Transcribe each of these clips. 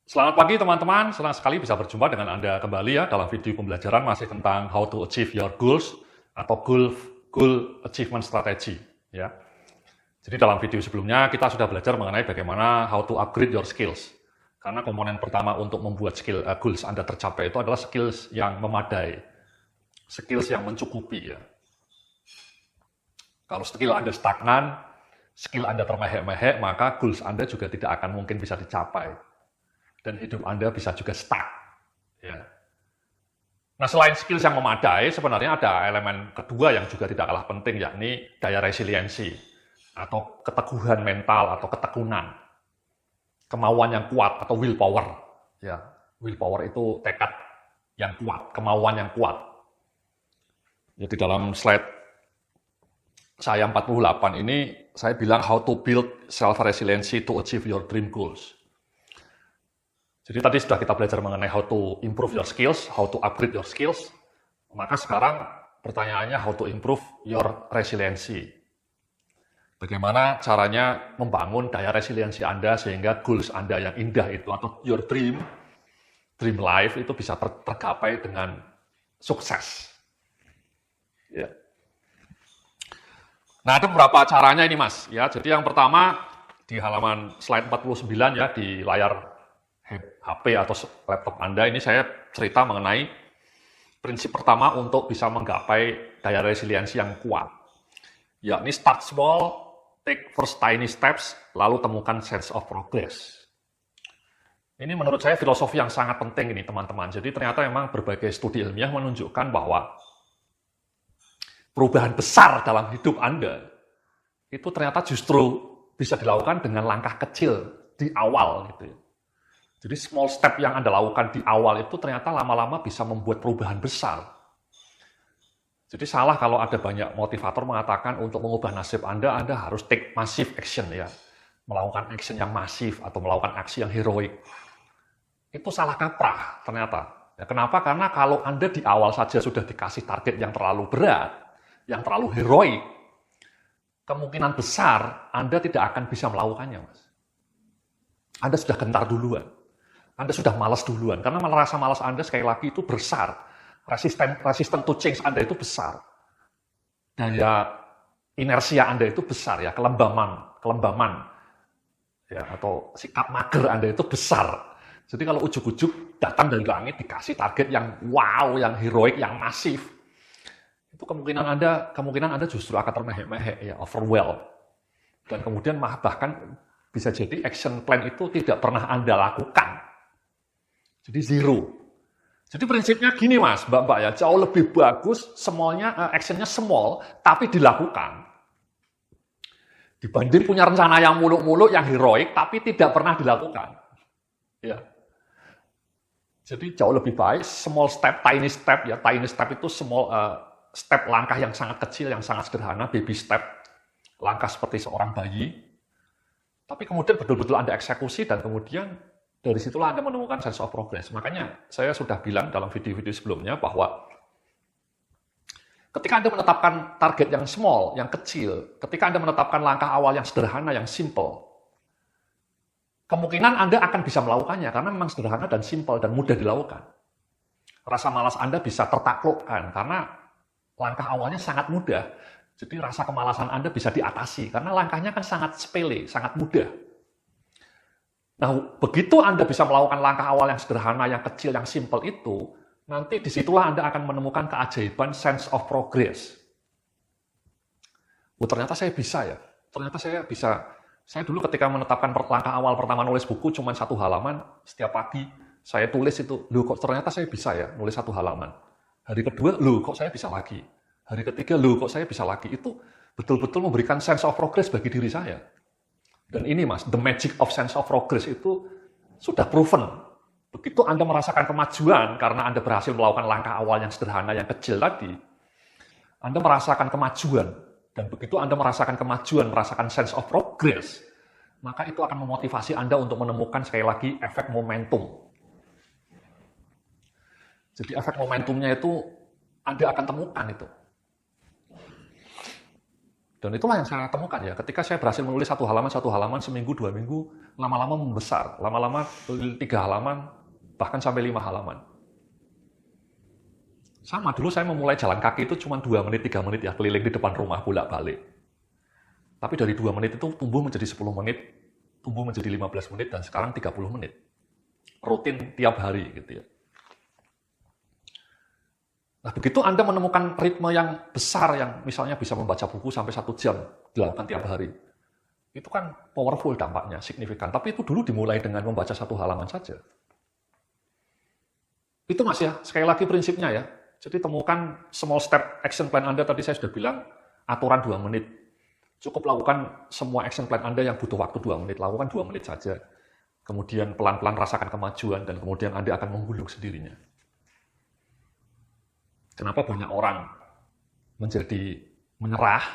Selamat pagi teman-teman, senang sekali bisa berjumpa dengan Anda kembali ya dalam video pembelajaran masih tentang how to achieve your goals atau goal achievement strategy ya. Jadi dalam video sebelumnya kita sudah belajar mengenai bagaimana how to upgrade your skills. Karena komponen pertama untuk membuat goals Anda tercapai itu adalah skills yang memadai, skills yang mencukupi ya. Kalau skill Anda stagnan, skill Anda termehek-mehek, maka goals Anda juga tidak akan mungkin bisa dicapai. Dan hidup Anda bisa juga stuck. Ya. Nah, selain skills yang memadai, sebenarnya ada elemen kedua yang juga tidak kalah penting, yakni daya resiliensi, atau keteguhan mental, atau ketekunan. Kemauan yang kuat, atau willpower. Ya, willpower itu tekad yang kuat, kemauan yang kuat. Ya, di dalam slide saya 48 ini, saya bilang how to build self-resiliency to achieve your dream goals. Jadi tadi sudah kita belajar mengenai how to improve your skills, how to upgrade your skills. Maka sekarang pertanyaannya how to improve your resiliency. Bagaimana caranya membangun daya resiliensi Anda sehingga goals Anda yang indah itu atau your dream life itu bisa tergapai dengan sukses. Ya. Nah, ada beberapa caranya ini Mas. Ya, jadi yang pertama di halaman slide 49 ya di layar HP atau laptop Anda ini saya cerita mengenai prinsip pertama untuk bisa menggapai daya resiliensi yang kuat. Yakni start small, take first tiny steps, lalu temukan sense of progress. Ini menurut saya filosofi yang sangat penting ini teman-teman. Jadi ternyata memang berbagai studi ilmiah menunjukkan bahwa perubahan besar dalam hidup Anda itu ternyata justru bisa dilakukan dengan langkah kecil di awal gitu ya. Jadi small step yang Anda lakukan di awal itu ternyata lama-lama bisa membuat perubahan besar. Jadi salah kalau ada banyak motivator mengatakan untuk mengubah nasib Anda harus take massive action ya. Melakukan action yang masif atau melakukan aksi yang heroik. Itu salah kaprah ternyata. Ya, kenapa? Karena kalau Anda di awal saja sudah dikasih target yang terlalu berat, yang terlalu heroik, kemungkinan besar Anda tidak akan bisa melakukannya, Mas. Anda sudah gentar duluan. Anda sudah malas duluan, karena rasa malas Anda sekali lagi itu besar. Resisten to change Anda itu besar. Daya inersia Anda itu besar ya, kelembaman ya, atau sikap mager Anda itu besar. Jadi kalau ujuk-ujuk datang dari langit dikasih target yang wow, yang heroik, yang masif, itu kemungkinan Anda justru akan termehek-mehek ya, overwhelmed. Dan kemudian bahkan bisa jadi action plan itu tidak pernah Anda lakukan. Jadi zero. Jadi prinsipnya gini Mas, Mbak-mbak ya, jauh lebih bagus actionnya small, tapi dilakukan. Dibanding punya rencana yang muluk-muluk, yang heroik, tapi tidak pernah dilakukan. Ya. Jadi jauh lebih baik, small step, tiny step ya, tiny step itu step langkah yang sangat kecil, yang sangat sederhana, baby step, langkah seperti seorang bayi. Tapi kemudian betul-betul Anda eksekusi dan kemudian dari situlah Anda menemukan sense of progress. Makanya saya sudah bilang dalam video-video sebelumnya bahwa ketika Anda menetapkan target yang small, yang kecil, ketika Anda menetapkan langkah awal yang sederhana, yang simple, kemungkinan Anda akan bisa melakukannya karena memang sederhana dan simple dan mudah dilakukan. Rasa malas Anda bisa tertaklukkan karena langkah awalnya sangat mudah. Jadi rasa kemalasan Anda bisa diatasi karena langkahnya kan sangat sepele, sangat mudah. Nah, begitu Anda bisa melakukan langkah awal yang sederhana, yang kecil, yang simple itu, nanti disitulah Anda akan menemukan keajaiban sense of progress. Oh, ternyata saya bisa ya. Ternyata saya bisa. Saya dulu ketika menetapkan langkah awal pertama nulis buku cuma 1 halaman, setiap pagi saya tulis itu, loh kok ternyata saya bisa ya nulis 1 halaman. Hari kedua, loh kok saya bisa lagi. Hari ketiga, loh kok saya bisa lagi. Itu betul-betul memberikan sense of progress bagi diri saya. Dan ini Mas, the magic of sense of progress itu sudah proven. Begitu Anda merasakan kemajuan karena Anda berhasil melakukan langkah awal yang sederhana, yang kecil tadi, Anda merasakan kemajuan. Dan begitu Anda merasakan kemajuan, merasakan sense of progress, maka itu akan memotivasi Anda untuk menemukan sekali lagi efek momentum. Jadi efek momentumnya itu Anda akan temukan itu. Dan itulah yang saya temukan ya, ketika saya berhasil menulis satu halaman, seminggu, 2 minggu, lama-lama membesar, lama-lama 3 halaman, bahkan sampai 5 halaman. Sama, dulu saya memulai jalan kaki itu cuma 2 menit, 3 menit ya, keliling di depan rumah, bolak-balik. Tapi dari 2 menit itu tumbuh menjadi 10 menit, tumbuh menjadi 15 menit, dan sekarang 30 menit. Rutin tiap hari gitu ya. Nah, begitu Anda menemukan ritme yang besar, yang misalnya bisa membaca buku sampai 1 jam, dilakukan tiap hari. Itu kan powerful dampaknya, signifikan. Tapi itu dulu dimulai dengan membaca 1 halaman saja. Itu Mas ya, sekali lagi prinsipnya ya. Jadi temukan small step action plan Anda, tadi saya sudah bilang, aturan 2 menit. Cukup lakukan semua action plan Anda yang butuh waktu 2 menit, lakukan 2 menit saja. Kemudian pelan-pelan rasakan kemajuan, dan kemudian Anda akan menggulung sendirinya. Kenapa banyak orang menjadi menyerah,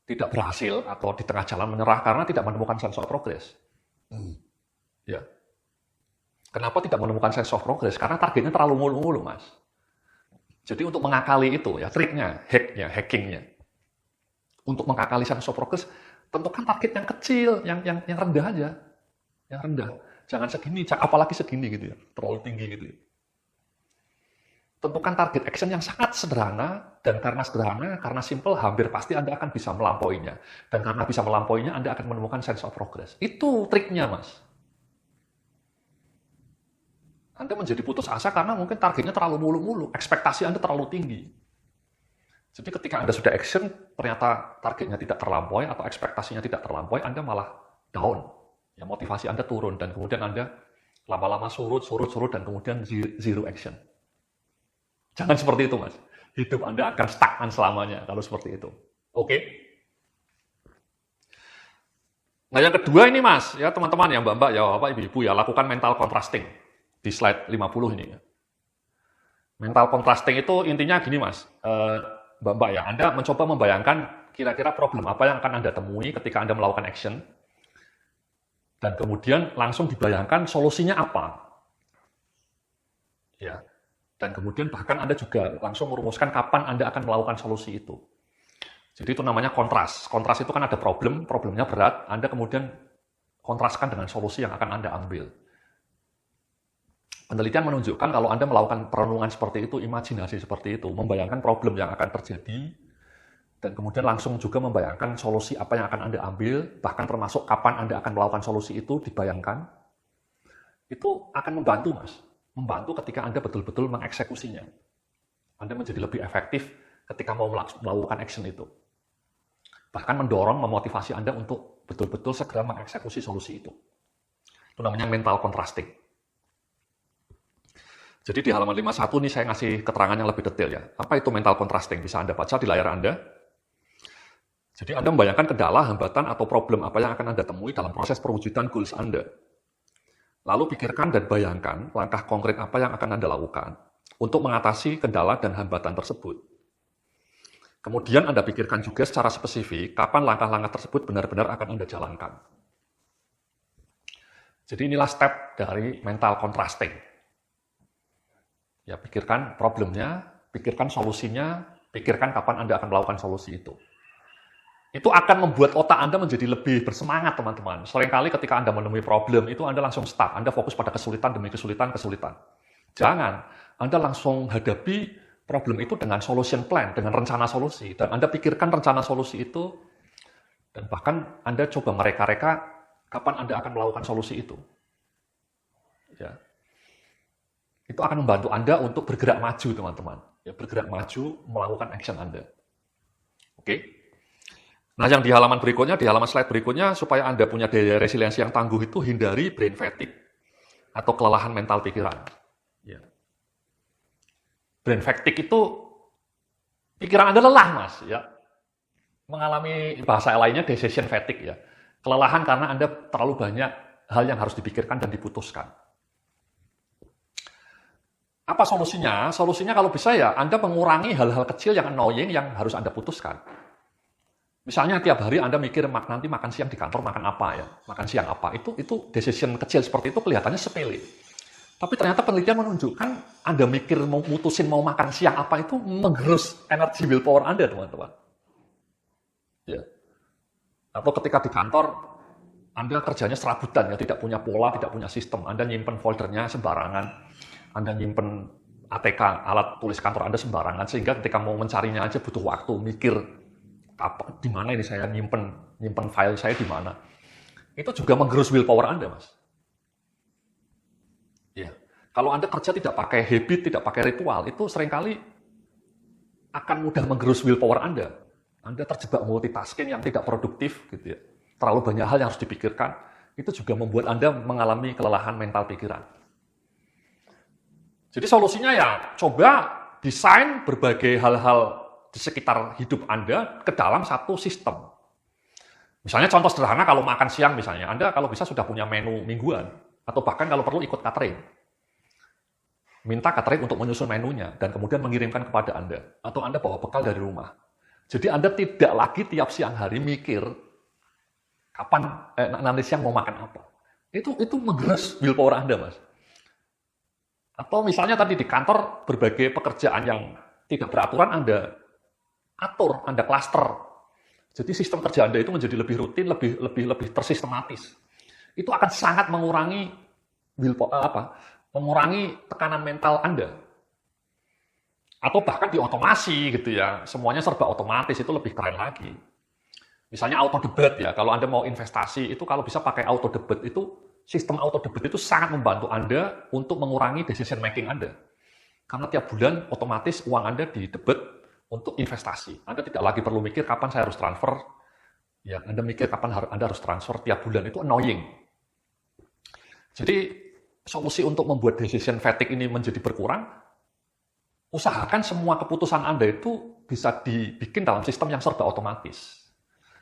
tidak berhasil, atau di tengah jalan menyerah karena tidak menemukan sense of progress? Ya. Kenapa tidak menemukan sense of progress? Karena targetnya terlalu mulu-mulu, Mas. Jadi untuk mengakali itu, ya triknya, hackingnya. Untuk mengakali sense of progress, tentukan target yang kecil, yang rendah aja. Yang rendah. Jangan segini, apalagi segini gitu ya. Terlalu tinggi gitu ya. Tentukan target action yang sangat sederhana, dan karena sederhana, karena simple, hampir pasti Anda akan bisa melampauinya. Dan karena bisa melampauinya, Anda akan menemukan sense of progress. Itu triknya, Mas. Anda menjadi putus asa karena mungkin targetnya terlalu mulu-mulu, ekspektasi Anda terlalu tinggi. Jadi ketika Anda sudah action, ternyata targetnya tidak terlampaui, atau ekspektasinya tidak terlampaui, Anda malah down. Ya, motivasi Anda turun, dan kemudian Anda lama-lama surut, dan kemudian zero action. Jangan seperti itu, Mas. Hidup Anda akan stagnan selamanya kalau seperti itu. Oke? Nah, yang kedua ini, Mas, ya teman-teman, ya Mbak-mbak, ya Bapak, Ibu-ibu, ya lakukan mental contrasting. Di slide 50 ini. Mental contrasting itu intinya gini, Mas. Mbak-mbak, ya, Anda mencoba membayangkan kira-kira problem apa yang akan Anda temui ketika Anda melakukan action. Dan kemudian langsung dibayangkan solusinya apa. Ya. Dan kemudian bahkan Anda juga langsung merumuskan kapan Anda akan melakukan solusi itu. Jadi itu namanya kontras. Kontras itu kan ada problemnya berat, Anda kemudian kontraskan dengan solusi yang akan Anda ambil. Penelitian menunjukkan kalau Anda melakukan perenungan seperti itu, imajinasi seperti itu, membayangkan problem yang akan terjadi, dan kemudian langsung juga membayangkan solusi apa yang akan Anda ambil, bahkan termasuk kapan Anda akan melakukan solusi itu, dibayangkan, itu akan membantu, Mas. Membantu ketika Anda betul-betul mengeksekusinya. Anda menjadi lebih efektif ketika mau melakukan action itu. Bahkan mendorong, memotivasi Anda untuk betul-betul segera mengeksekusi solusi itu. Itu namanya mental contrasting. Jadi di halaman 51 ini saya ngasih keterangan yang lebih detail ya. Apa itu mental contrasting? Bisa Anda baca di layar Anda. Jadi Anda membayangkan kendala, hambatan, atau problem apa yang akan Anda temui dalam proses perwujudan goals Anda. Lalu pikirkan dan bayangkan langkah konkret apa yang akan Anda lakukan untuk mengatasi kendala dan hambatan tersebut. Kemudian Anda pikirkan juga secara spesifik kapan langkah-langkah tersebut benar-benar akan Anda jalankan. Jadi inilah step dari mental contrasting. Ya, pikirkan problemnya, pikirkan solusinya, pikirkan kapan Anda akan melakukan solusi itu. Itu akan membuat otak Anda menjadi lebih bersemangat, teman-teman. Seringkali ketika Anda menemui problem, itu Anda langsung stuck. Anda fokus pada kesulitan demi kesulitan. Jangan. Anda langsung hadapi problem itu dengan solution plan, dengan rencana solusi. Dan Anda pikirkan rencana solusi itu, dan bahkan Anda coba mereka-reka kapan Anda akan melakukan solusi itu. Ya. Itu akan membantu Anda untuk bergerak maju, teman-teman. Ya, bergerak maju, melakukan action Anda. Oke? Nah, yang di halaman berikutnya, di halaman slide berikutnya, supaya Anda punya daya resiliensi yang tangguh itu, hindari brain fatigue atau kelelahan mental pikiran. Ya. Brain fatigue itu pikiran Anda lelah, Mas. Ya. Mengalami bahasa lainnya decision fatigue. Ya. Kelelahan karena Anda terlalu banyak hal yang harus dipikirkan dan diputuskan. Apa solusinya? Solusinya kalau bisa ya, Anda mengurangi hal-hal kecil yang annoying yang harus Anda putuskan. Misalnya tiap hari Anda mikir nanti makan siang di kantor makan apa ya, makan siang apa, itu decision kecil seperti itu kelihatannya sepele. Tapi ternyata penelitian menunjukkan Anda mikir mau mutusin mau makan siang apa itu menggerus energi willpower Anda, teman-teman. Ya. Atau ketika di kantor, Anda kerjanya serabutan, ya, tidak punya pola, tidak punya sistem. Anda nyimpen foldernya sembarangan, Anda nyimpen ATK, alat tulis kantor Anda sembarangan, sehingga ketika mau mencarinya aja butuh waktu, mikir, di mana ini saya nyimpen file saya di mana. Itu juga menggerus willpower Anda, Mas. Ya. Kalau Anda kerja tidak pakai habit, tidak pakai ritual, itu seringkali akan mudah menggerus willpower Anda. Anda terjebak multitasking yang tidak produktif, gitu ya. Terlalu banyak hal yang harus dipikirkan, itu juga membuat Anda mengalami kelelahan mental pikiran. Jadi solusinya ya, coba desain berbagai hal-hal di sekitar hidup Anda ke dalam satu sistem. Misalnya contoh sederhana, kalau makan siang misalnya, Anda kalau bisa sudah punya menu mingguan, atau bahkan kalau perlu ikut catering. Minta catering untuk menyusun menunya, dan kemudian mengirimkan kepada Anda. Atau Anda bawa bekal dari rumah. Jadi Anda tidak lagi tiap siang hari mikir, kapan nanti siang mau makan apa. Itu menggerus willpower Anda, Mas. Atau misalnya tadi di kantor, berbagai pekerjaan yang tidak beraturan Anda atur, Anda klaster. Jadi sistem kerja Anda itu menjadi lebih rutin, lebih tersistematis. Itu akan sangat mengurangi mengurangi tekanan mental Anda. Atau bahkan diotomasi gitu ya, semuanya serba otomatis, itu lebih keren lagi. Misalnya auto debit ya, kalau Anda mau investasi itu kalau bisa pakai auto debit, itu sistem auto debit itu sangat membantu Anda untuk mengurangi decision making Anda. Karena tiap bulan otomatis uang Anda didebit untuk investasi. Anda tidak lagi perlu mikir kapan saya harus transfer. Ya, Anda mikir kapan Anda harus transfer tiap bulan, itu annoying. Jadi solusi untuk membuat decision fatigue ini menjadi berkurang, usahakan semua keputusan Anda itu bisa dibikin dalam sistem yang serba otomatis.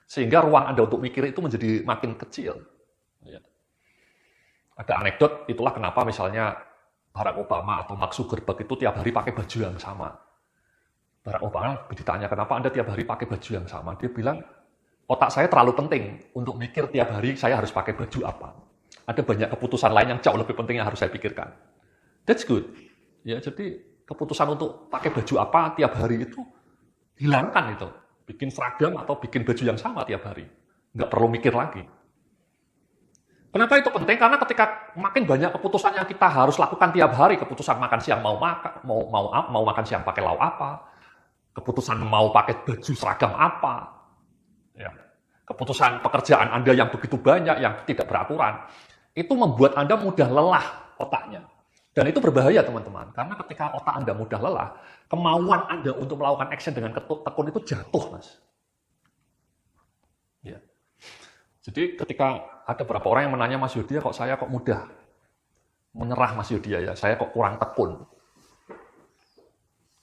Sehingga ruang Anda untuk mikir itu menjadi makin kecil. Ya. Ada anekdot, itulah kenapa misalnya Barack Obama atau Mark Zuckerberg itu tiap hari pakai baju yang sama. Barack Obama ditanya, kenapa Anda tiap hari pakai baju yang sama? Dia bilang, otak saya terlalu penting untuk mikir tiap hari saya harus pakai baju apa. Ada banyak keputusan lain yang jauh lebih penting yang harus saya pikirkan. That's good. Ya, jadi keputusan untuk pakai baju apa tiap hari itu hilangkan itu. Bikin seragam atau bikin baju yang sama tiap hari. Nggak perlu mikir lagi. Kenapa itu penting? Karena ketika makin banyak keputusan yang kita harus lakukan tiap hari, keputusan makan siang mau makan siang pakai lauk apa, keputusan mau pakai baju seragam apa, ya. Keputusan pekerjaan Anda yang begitu banyak, yang tidak beraturan, itu membuat Anda mudah lelah otaknya. Dan itu berbahaya, teman-teman. Karena ketika otak Anda mudah lelah, kemauan Anda untuk melakukan action dengan tekun itu jatuh, Mas. Ya. Jadi ketika ada beberapa orang yang menanya, Mas Yudhya, kok saya kok mudah menyerah, Mas Yudhya, ya, saya kok kurang tekun.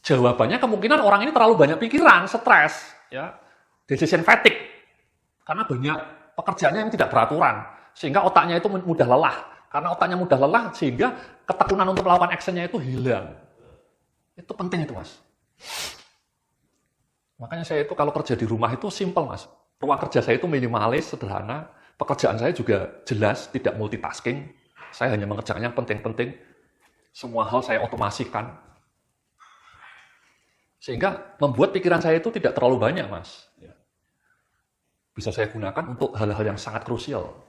Jawabannya kemungkinan orang ini terlalu banyak pikiran, stres, ya, decision fatigue. Karena banyak pekerjaannya yang tidak beraturan, sehingga otaknya itu mudah lelah. Karena otaknya mudah lelah, sehingga ketekunan untuk melakukan action-nya itu hilang. Itu penting itu, Mas. Makanya saya itu kalau kerja di rumah itu simple, Mas. Ruang kerja saya itu minimalis, sederhana. Pekerjaan saya juga jelas, tidak multitasking. Saya hanya mengerjakan yang penting-penting. Semua hal saya otomasikan. Sehingga membuat pikiran saya itu tidak terlalu banyak, Mas. Bisa saya gunakan untuk hal-hal yang sangat krusial.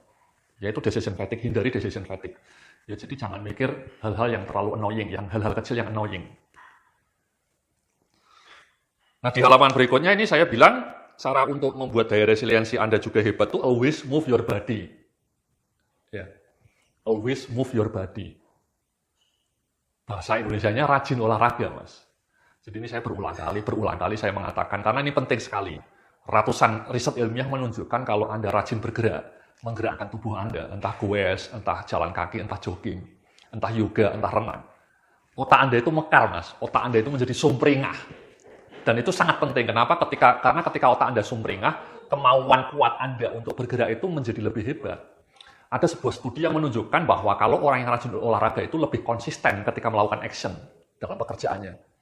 Yaitu decision fatigue, hindari decision fatigue. Ya, jadi jangan mikir hal-hal yang terlalu annoying, yang hal-hal kecil yang annoying. Nah, di halaman berikutnya ini saya bilang, cara untuk membuat daya resiliensi Anda juga hebat tuh always move your body. Ya. Always move your body. Bahasa Indonesianya rajin olahraga, Mas. Jadi ini saya berulang kali saya mengatakan, karena ini penting sekali. Ratusan riset ilmiah menunjukkan kalau Anda rajin bergerak, menggerakkan tubuh Anda, entah goes, entah jalan kaki, entah jogging, entah yoga, entah renang. Otak Anda itu mekar, Mas. Otak Anda itu menjadi sumringah. Dan itu sangat penting. Kenapa? Karena ketika otak Anda sumringah, kemauan kuat Anda untuk bergerak itu menjadi lebih hebat. Ada sebuah studi yang menunjukkan bahwa kalau orang yang rajin olahraga itu lebih konsisten ketika melakukan action dalam pekerjaannya.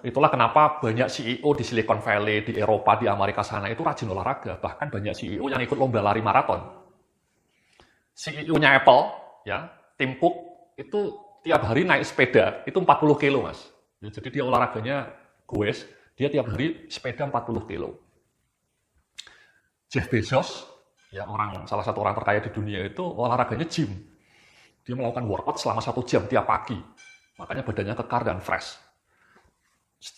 Itulah kenapa banyak CEO di Silicon Valley, di Eropa, di Amerika sana itu rajin olahraga. Bahkan banyak CEO yang ikut lomba lari maraton. CEO-nya Apple, ya, Tim Cook, itu tiap hari naik sepeda, itu 40 kilo, Mas. Ya, jadi dia olahraganya goes, dia tiap hari sepeda 40 kilo. Jeff Bezos, ya salah satu orang terkaya di dunia itu olahraganya gym. Dia melakukan workout selama 1 jam tiap pagi. Makanya badannya kekar dan fresh.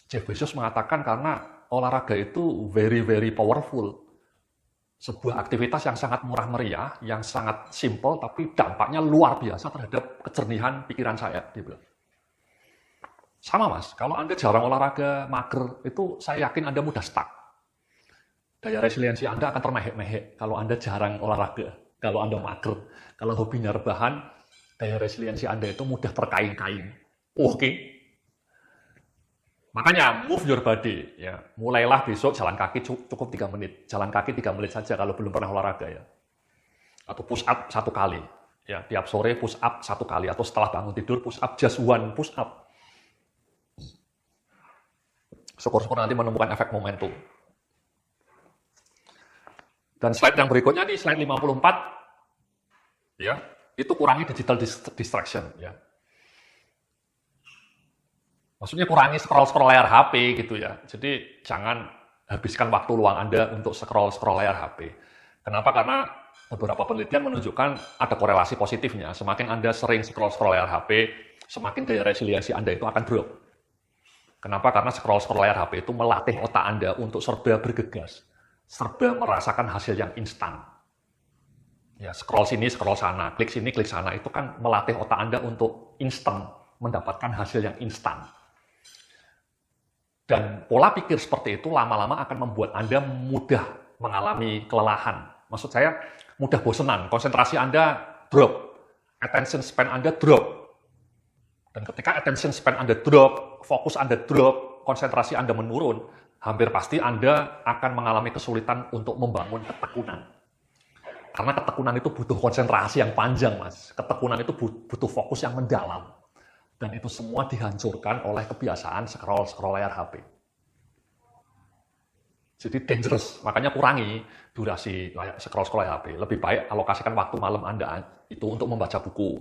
Jeff Bezos mengatakan karena olahraga itu very, very powerful. Sebuah aktivitas yang sangat murah meriah, yang sangat simple, tapi dampaknya luar biasa terhadap kejernihan pikiran saya. Dia bilang. Sama Mas, kalau Anda jarang olahraga, mager, itu saya yakin Anda mudah stuck. Daya resiliensi Anda akan termehek-mehek kalau Anda jarang olahraga, kalau Anda mager. Kalau hobinya rebahan, daya resiliensi Anda itu mudah terkaing-kaing. Oke. Makanya move your body, ya. Mulailah besok jalan kaki cukup 3 menit. Jalan kaki 3 menit saja kalau belum pernah olahraga ya. Atau push up 1 kali. Ya, tiap sore push up 1 kali atau setelah bangun tidur push up just 1 push up. Syukur-syukur nanti menemukan efek momentum. Dan slide yang berikutnya nih, slide 54. Ya, itu kurangi digital distraction ya. Maksudnya kurangi scroll layar HP gitu ya. Jadi jangan habiskan waktu luang Anda untuk scroll layar HP. Kenapa? Karena beberapa penelitian menunjukkan ada korelasi positifnya. Semakin Anda sering scroll layar HP, semakin daya resiliensi Anda itu akan drop. Kenapa? Karena scroll layar HP itu melatih otak Anda untuk serba bergegas. Serba merasakan hasil yang instan. Ya, scroll sini, scroll sana, klik sini, klik sana. Itu kan melatih otak Anda untuk instan, mendapatkan hasil yang instan. Dan pola pikir seperti itu lama-lama akan membuat Anda mudah mengalami kelelahan. Maksud saya, mudah bosenan, konsentrasi Anda drop, attention span Anda drop. Dan ketika attention span Anda drop, fokus Anda drop, konsentrasi Anda menurun, hampir pasti Anda akan mengalami kesulitan untuk membangun ketekunan. Karena ketekunan itu butuh konsentrasi yang panjang, Mas. Ketekunan itu butuh fokus yang mendalam. Dan itu semua dihancurkan oleh kebiasaan scroll layar HP. Jadi dangerous, makanya kurangi durasi scroll layar HP. Lebih baik alokasikan waktu malam Anda itu untuk membaca buku.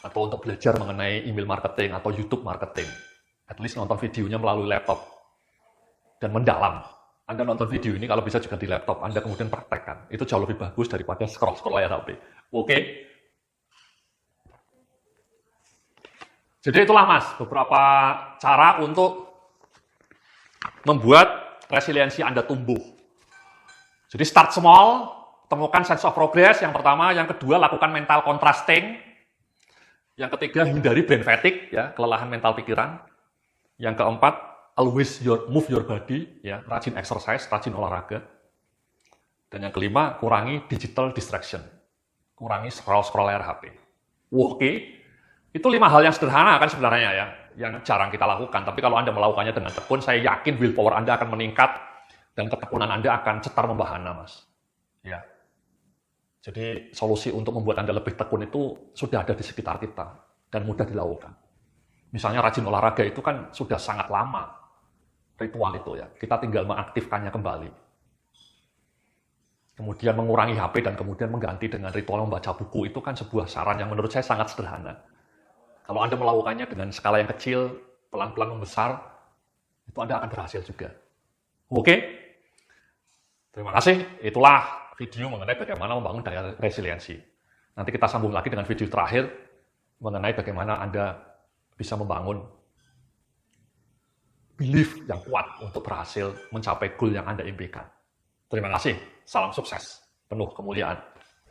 Atau untuk belajar mengenai email marketing atau YouTube marketing. At least nonton videonya melalui laptop. Dan mendalam. Anda nonton video ini kalau bisa juga di laptop, Anda kemudian praktekkan. Itu jauh lebih bagus daripada scroll layar HP. Oke? Jadi itulah Mas, beberapa cara untuk membuat resiliensi Anda tumbuh. Jadi start small, temukan sense of progress yang pertama, yang kedua lakukan mental contrasting, yang ketiga hindari brain fatigue, ya, kelelahan mental pikiran, yang keempat always move your body, ya, rajin exercise, rajin olahraga, dan yang kelima kurangi digital distraction, kurangi scroll layar HP. Oke. Itu 5 hal yang sederhana kan sebenarnya ya, yang jarang kita lakukan. Tapi kalau Anda melakukannya dengan tekun, saya yakin willpower Anda akan meningkat dan ketekunan Anda akan cetar membahana, Mas. Ya. Jadi solusi untuk membuat Anda lebih tekun itu sudah ada di sekitar kita dan mudah dilakukan. Misalnya rajin olahraga itu kan sudah sangat lama ritual itu ya. Kita tinggal mengaktifkannya kembali. Kemudian mengurangi HP dan kemudian mengganti dengan ritual membaca buku itu kan sebuah saran yang menurut saya sangat sederhana. Kalau Anda melakukannya dengan skala yang kecil, pelan-pelan membesar, itu Anda akan berhasil juga. Oke? Terima kasih. Itulah video mengenai bagaimana membangun daya resiliensi. Nanti kita sambung lagi dengan video terakhir mengenai bagaimana Anda bisa membangun belief yang kuat untuk berhasil mencapai goal yang Anda impikan. Terima kasih. Salam sukses. Penuh kemuliaan.